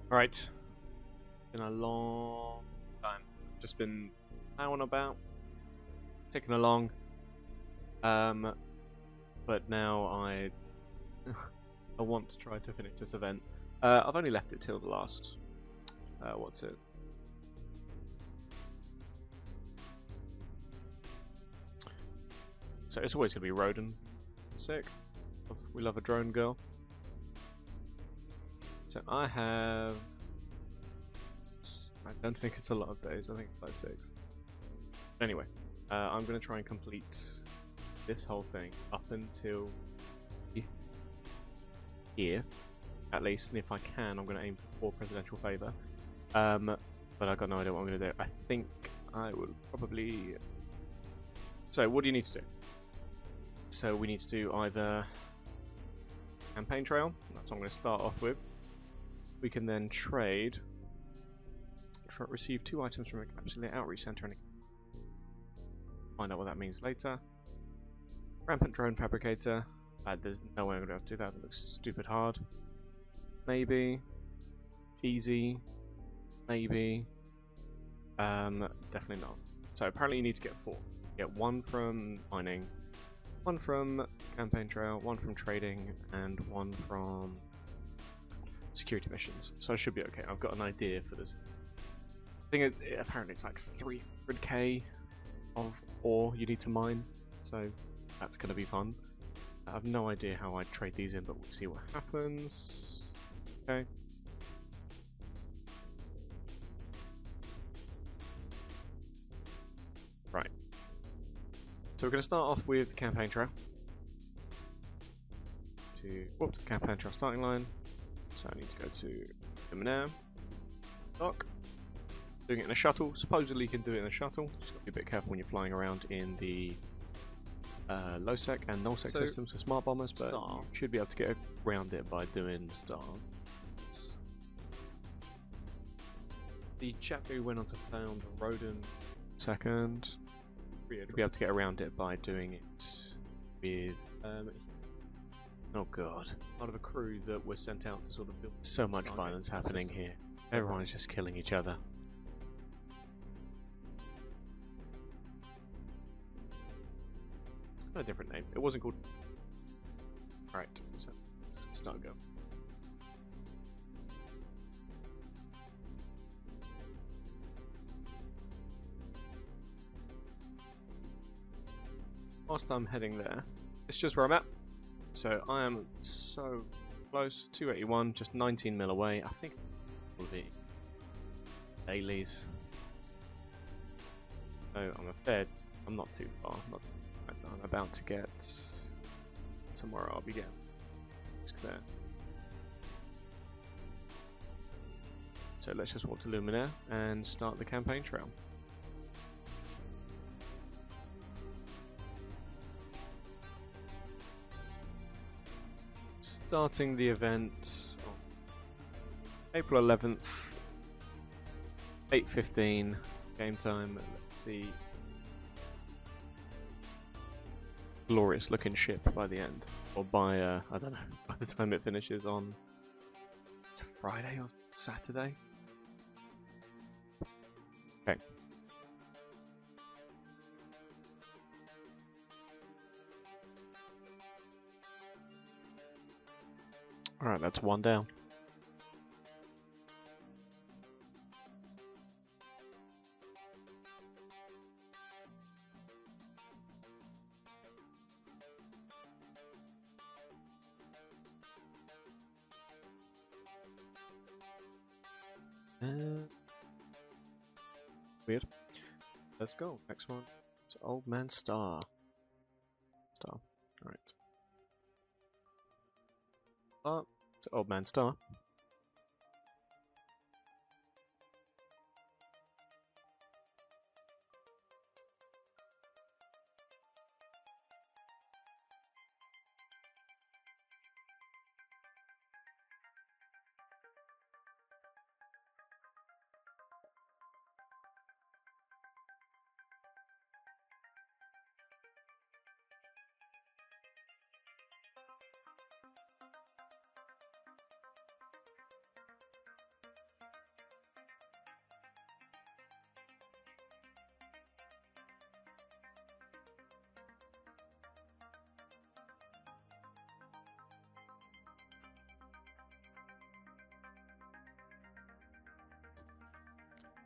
Right. Been a long time. Just been out and about, ticking along. But now I I want to try to finish this event. I've only left it till the last. What's it? So it's always gonna be Roden. Sick. We love a drone girl. So I have. I don't think it's a lot of days. I think it's like 6. Anyway, I'm gonna try and complete this whole thing up until here, at least. And if I can, I'm gonna aim for presidential favor. But I got no idea what I'm gonna do. I think I will probably. So what do you need to do? So we need to do either campaign trail. That's what I'm going to start off with. We can then trade. Receive 2 items from a capsule outreach center and find out what that means later. Rampant drone fabricator. There's no way I'm going to be able to do that. It looks stupid hard. Maybe. Easy. Maybe. Definitely not. So apparently you need to get 4. Get 1 from mining, 1 from campaign trail, 1 from trading, and 1 from security missions. So I should be okay. I've got an idea for this. I think apparently it's like 300k of ore you need to mine, so that's going to be fun. I have no idea how I trade these in, but we'll see what happens. Okay. Right. So we're going to start off with the campaign trail. Whoops, the campaign trail starting line. So I need to go to Luminaire. Dock. Doing it in a shuttle. Supposedly you can do it in a shuttle. Just got to be a bit careful when you're flying around in the low-sec and null-sec systems for smart bombers, but you should be able to get around it by doing stars. The chap who went on to found Roden second. You'll be able to get around it by doing it with oh god, part of a crew that was sent out to sort of build. So much violence happening here. Everyone's just killing each other. A different name. It wasn't called. Alright, so let's start go. Whilst I'm heading there, it's just where I'm at. So I am so close. 281, just 19 mil away. I think it will be dailies. So I'm not too far. I'm about to get. Tomorrow I'll be getting. It's clear. So let's just walk to Luminaire and start the campaign trail. Starting the event on April 11th, 8:15 game time. Let's see. Glorious looking ship by the end, or by I don't know, by the time it finishes on Friday or Saturday. Okay. Alright, that's 1 down. Weird. Let's go. Next one. It's Old Man Star. Alright. It's Old Man Star.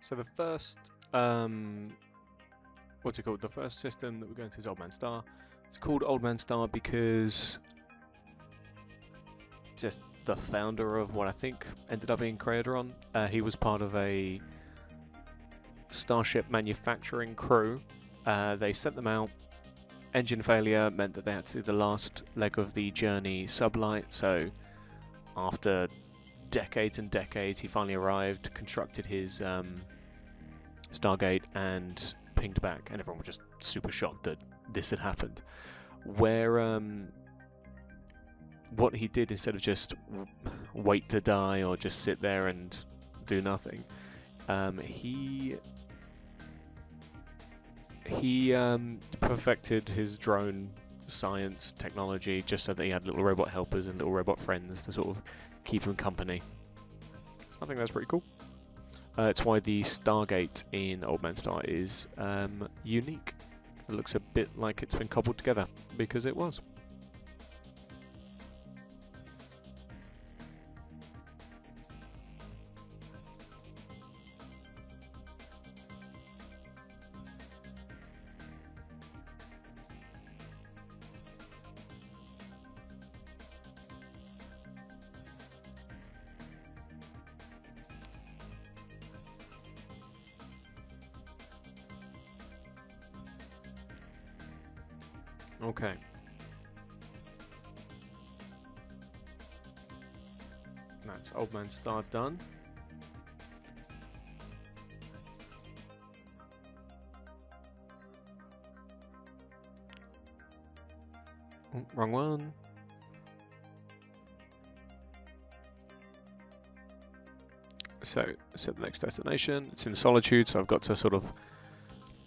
So the first, what's it called? The first system that we're going to is Old Man Star. It's called Old Man Star because just the founder of what I think ended up being Craedron, he was part of a starship manufacturing crew. They sent them out. Engine failure meant that they had to do the last leg of the journey sublight, so after decades and decades, he finally arrived, constructed his Stargate, and pinged back, and everyone was just super shocked that this had happened. Where what he did, instead of just wait to die or just sit there and do nothing, he perfected his drone science technology just so that he had little robot helpers and little robot friends to sort of keep him company. So I think that's pretty cool. It's why the Stargate in Old Man Star is unique. It looks a bit like it's been cobbled together, because it was. Okay. That's Old Man Star done. Oh, wrong one. So, set the next destination. It's in Solitude, so I've got to sort of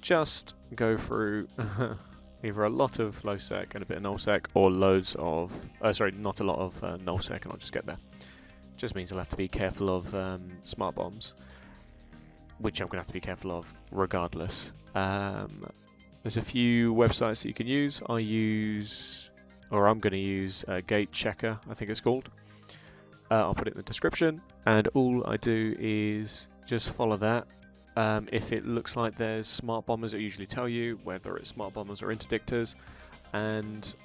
just go through either a lot of low-sec and a bit of null-sec, or loads of... sorry, not a lot of null-sec, and I'll just get there. Just means I'll have to be careful of smart bombs, which I'm going to have to be careful of regardless. There's a few websites that you can use. I'm going to use Gate Checker, I think it's called. I'll put it in the description, and all I do is just follow that. If it looks like there's smart bombers, it usually tell you whether it's smart bombers or interdictors, and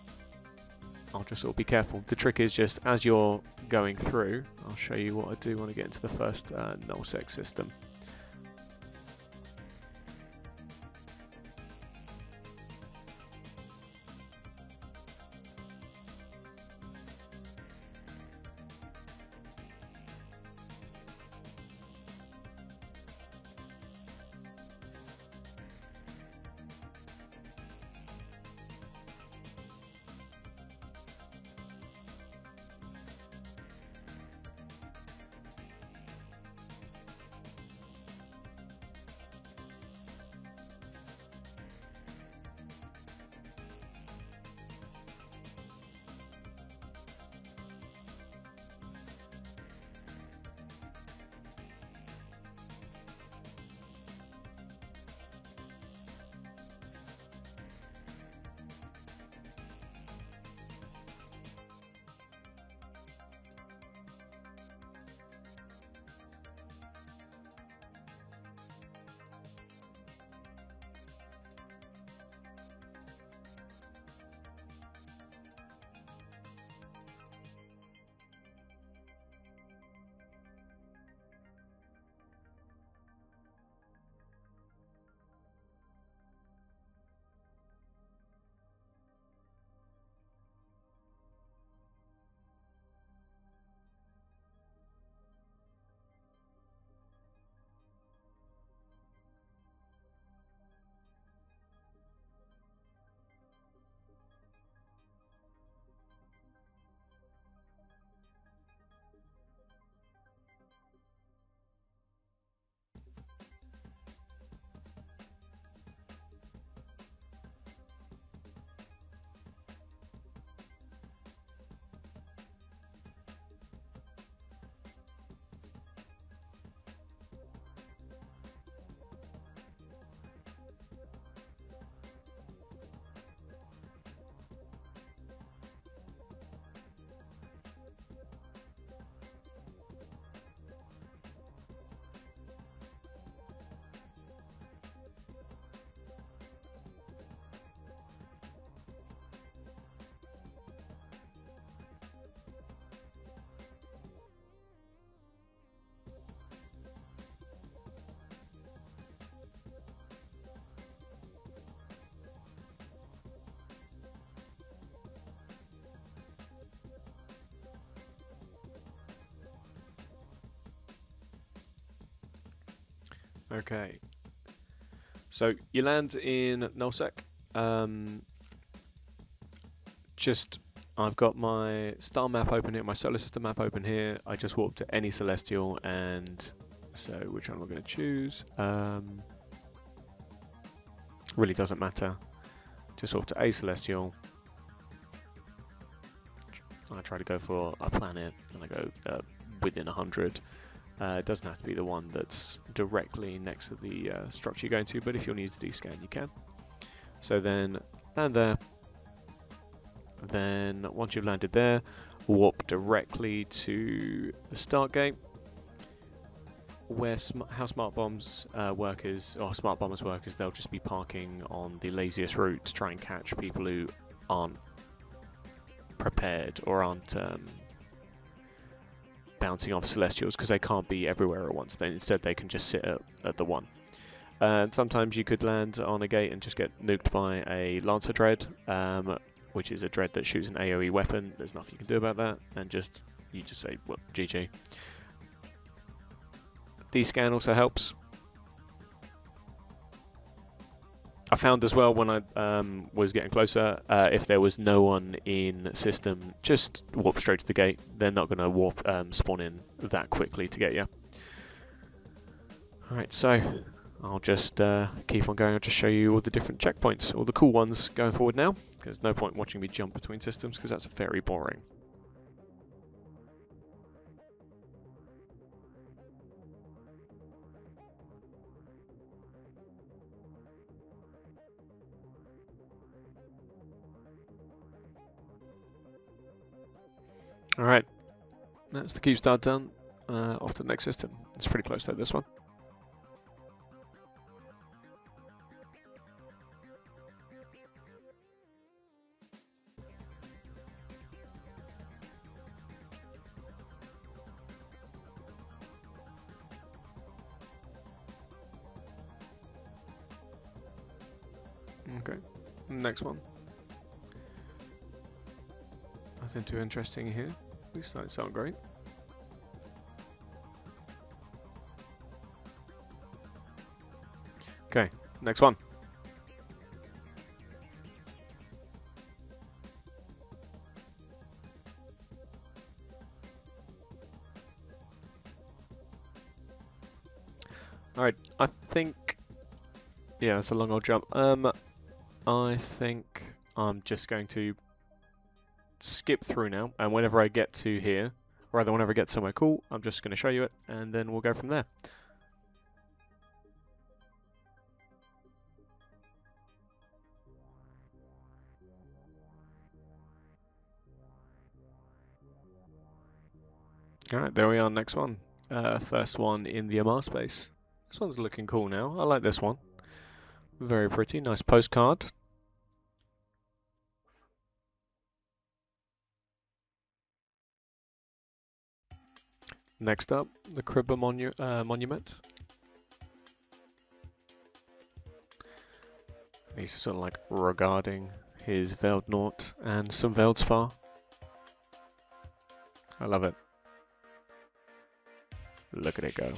I'll just sort of be careful. The trick is just as you're going through, I'll show you what I do when I get into the first null-sec system. Okay. So you land in nullsec. I've got my star map open here, my solar system map open here. I just warp to any celestial, and so which one am I going to choose? Really doesn't matter. Just warp to a celestial. I try to go for a planet, and I go within 100. It doesn't have to be the one that's directly next to the structure you're going to, but if you want to use the D-scan, you can. So then land there. Then once you've landed there, warp directly to the start gate, where how smart bombs workers, or smart bombers workers, they'll just be parking on the laziest route to try and catch people who aren't prepared or aren't bouncing off celestials, because they can't be everywhere at once. Then instead they can just sit at the one. And sometimes you could land on a gate and just get nuked by a Lancer Dread, which is a dread that shoots an AoE weapon. There's nothing you can do about that, and you just say, well, GG. D-scan also helps. I found as well when I was getting closer, if there was no one in system, just warp straight to the gate. They're not going to warp spawn in that quickly to get you. Alright, so I'll just keep on going. I'll just show you all the different checkpoints, all the cool ones going forward now, because there's no point watching me jump between systems, because that's very boring. Alright, that's the cube start done. Off to the next system. It's pretty close to this one. Okay, next one. Nothing too interesting here. These don't sound great. Okay, next one. Alright, I think... yeah, it's a long old jump. I think I'm just going to skip through now, and whenever I get to here, or rather whenever I get somewhere cool, I'm just going to show you it, and then we'll go from there. Alright, there we are, next one. First one in the MR space. This one's looking cool now. I like this one. Very pretty, nice postcard. Next up, the Kribber monument. He's sort of like regarding his Veldnort and some Veldspar. I love it. Look at it go.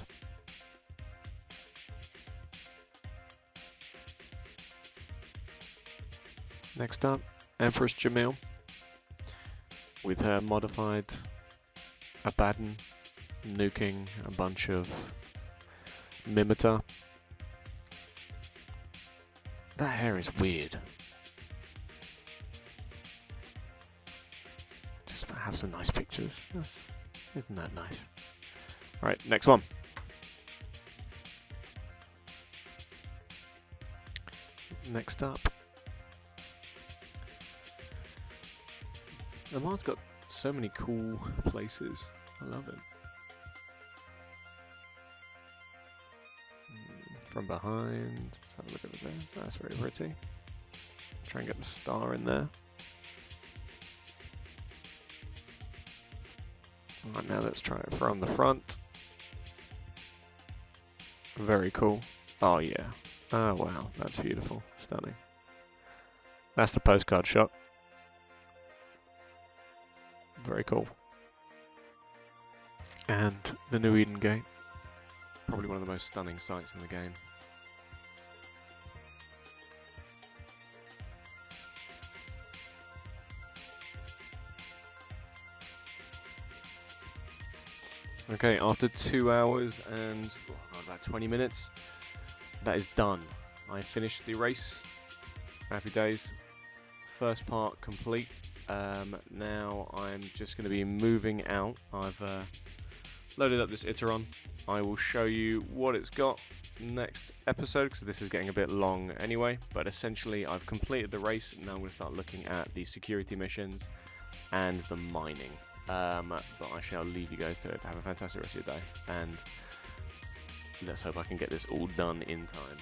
Next up, Empress Jamil with her modified Abaddon nuking a bunch of Mimitar. That hair is weird. Just have some nice pictures. Isn't that nice? Right, next one. Next up. Lamar's got so many cool places. I love it. From behind. Let's have a look at it there. That's very pretty. Try and get the star in there. Alright, now let's try it from the front. Very cool. Oh yeah. Oh wow, that's beautiful. Stunning. That's the postcard shot. Very cool. And the New Eden Gate. probably one of the most stunning sights in the game. Okay, after 2 hours and about 20 minutes, that is done. I finished the race. Happy days. First part complete. Now I'm just going to be moving out. I've loaded up this Iteron. I will show you what it's got next episode, because this is getting a bit long anyway. But essentially, I've completed the race. Now I'm going to start looking at the security missions and the mining. But I shall leave you guys to it. Have a fantastic rest of your day, and let's hope I can get this all done in time.